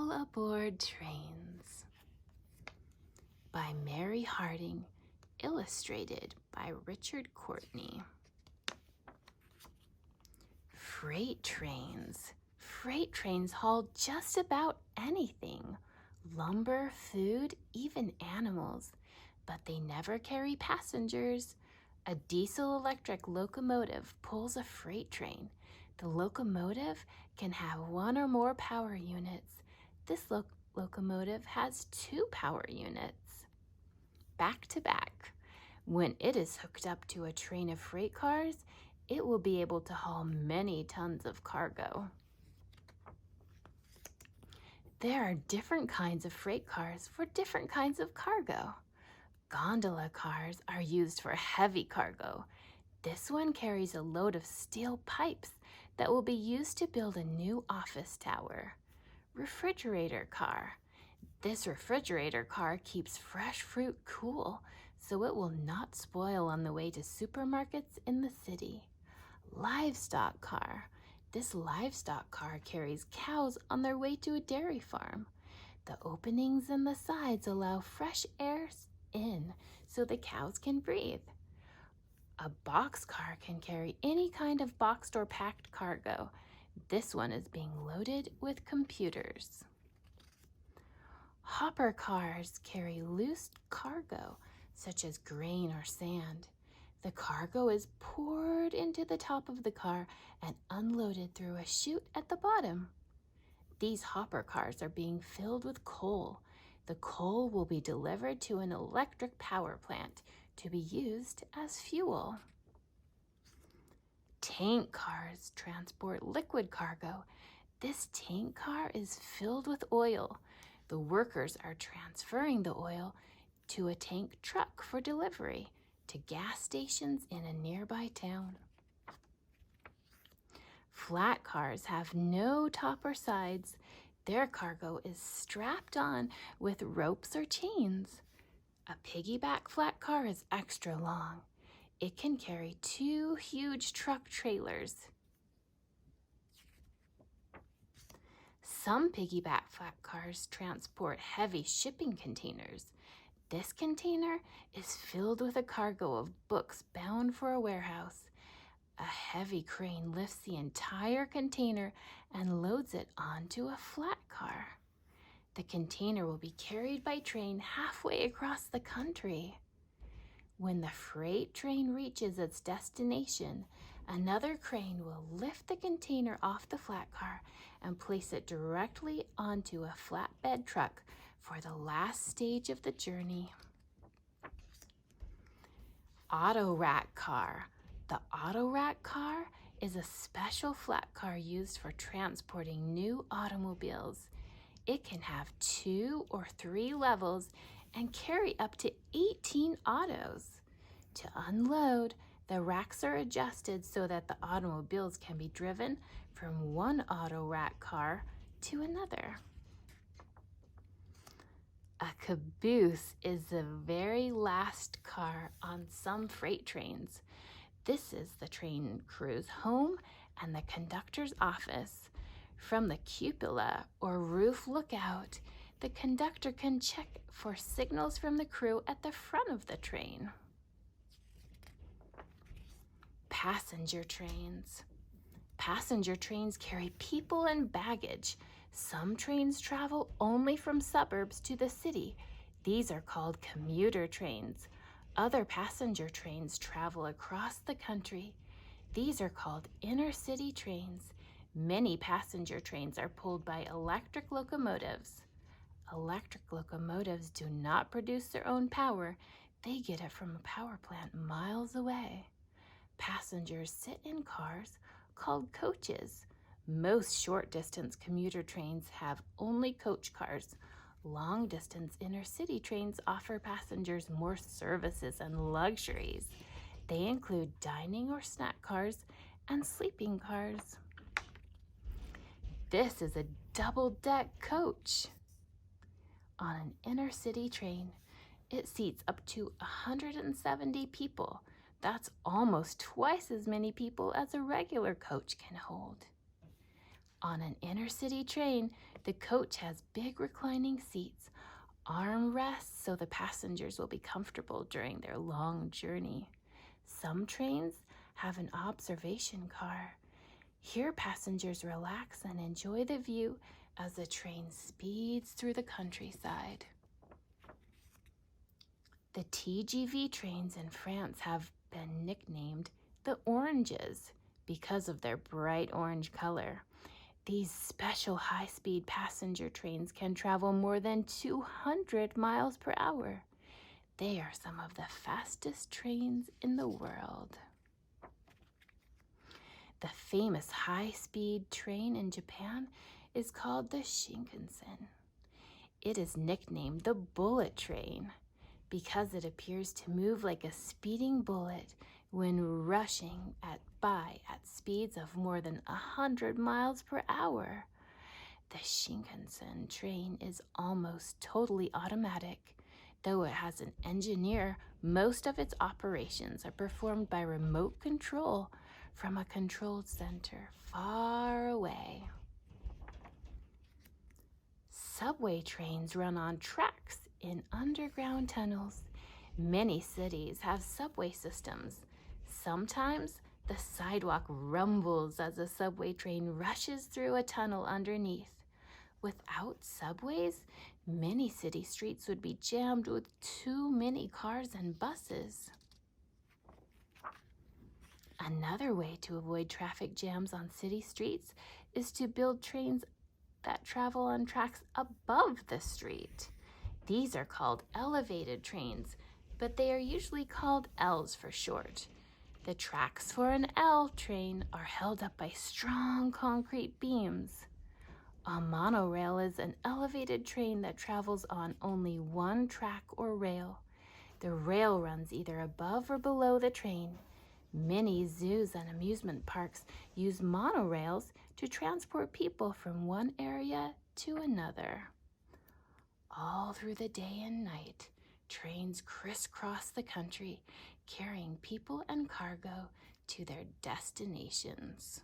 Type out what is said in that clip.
All Aboard Trains by Mary Harding, illustrated by Richard Courtney. Freight trains. Freight trains haul just about anything. Lumber, food, even animals. But they never carry passengers. A diesel-electric locomotive pulls a freight train. The locomotive can have one or more power units. This locomotive has 2 power units. Back to back. When it is hooked up to a train of freight cars, it will be able to haul many tons of cargo. There are different kinds of freight cars for different kinds of cargo. Gondola cars are used for heavy cargo. This one carries a load of steel pipes that will be used to build a new office tower. Refrigerator car. This refrigerator car keeps fresh fruit cool, so it will not spoil on the way to supermarkets in the city. Livestock car. This livestock car carries cows on their way to a dairy farm. The openings in the sides allow fresh air in so the cows can breathe. A boxcar can carry any kind of boxed or packed cargo. This one is being loaded with computers. Hopper cars carry loose cargo, such as grain or sand. The cargo is poured into the top of the car and unloaded through a chute at the bottom. These hopper cars are being filled with coal. The coal will be delivered to an electric power plant to be used as fuel. Tank cars transport liquid cargo. This tank car is filled with oil. The workers are transferring the oil to a tank truck for delivery to gas stations in a nearby town. Flat cars have no top or sides. Their cargo is strapped on with ropes or chains. A piggyback flat car is extra long. It can carry 2 huge truck trailers. Some piggyback flat cars transport heavy shipping containers. This container is filled with a cargo of books bound for a warehouse. A heavy crane lifts the entire container and loads it onto a flat car. The container will be carried by train halfway across the country. When the freight train reaches its destination, another crane will lift the container off the flat car and place it directly onto a flatbed truck for the last stage of the journey. Auto rack car. The auto rack car is a special flat car used for transporting new automobiles. It can have 2 or 3 levels and carry up to 18 autos. To unload, the racks are adjusted so that the automobiles can be driven from one auto rack car to another. A caboose is the very last car on some freight trains. This is the train crew's home and the conductor's office. From the cupola or roof lookout, the conductor can check for signals from the crew at the front of the train. Passenger trains. Passenger trains carry people and baggage. Some trains travel only from suburbs to the city. These are called commuter trains. Other passenger trains travel across the country. These are called inner city trains. Many passenger trains are pulled by electric locomotives. Electric locomotives do not produce their own power. They get it from a power plant miles away. Passengers sit in cars called coaches. Most short-distance commuter trains have only coach cars. Long-distance inner-city trains offer passengers more services and luxuries. They include dining or snack cars and sleeping cars. This is a double-deck coach. On an inner-city train, it seats up to 170 people. That's almost twice as many people as a regular coach can hold. On an inner city train, the coach has big reclining seats, armrests so the passengers will be comfortable during their long journey. Some trains have an observation car. Here, passengers relax and enjoy the view as the train speeds through the countryside. The TGV trains in France have been nicknamed the Oranges because of their bright orange color. These special high-speed passenger trains can travel more than 200 miles per hour. They are some of the fastest trains in the world. The famous high-speed train in Japan is called the Shinkansen. It is nicknamed the bullet train because it appears to move like a speeding bullet when rushing by at speeds of more than 100 miles per hour. The Shinkansen train is almost totally automatic. Though it has an engineer, most of its operations are performed by remote control from a control center far away. Subway trains run on tracks in underground tunnels. Many cities have subway systems. Sometimes the sidewalk rumbles as a subway train rushes through a tunnel underneath. Without subways, many city streets would be jammed with too many cars and buses. Another way to avoid traffic jams on city streets is to build trains that travel on tracks above the street. These are called elevated trains, but they are usually called Ls for short. The tracks for an L train are held up by strong concrete beams. A monorail is an elevated train that travels on only one track or rail. The rail runs either above or below the train. Many zoos and amusement parks use monorails to transport people from one area to another. All through the day and night, trains crisscross the country, carrying people and cargo to their destinations.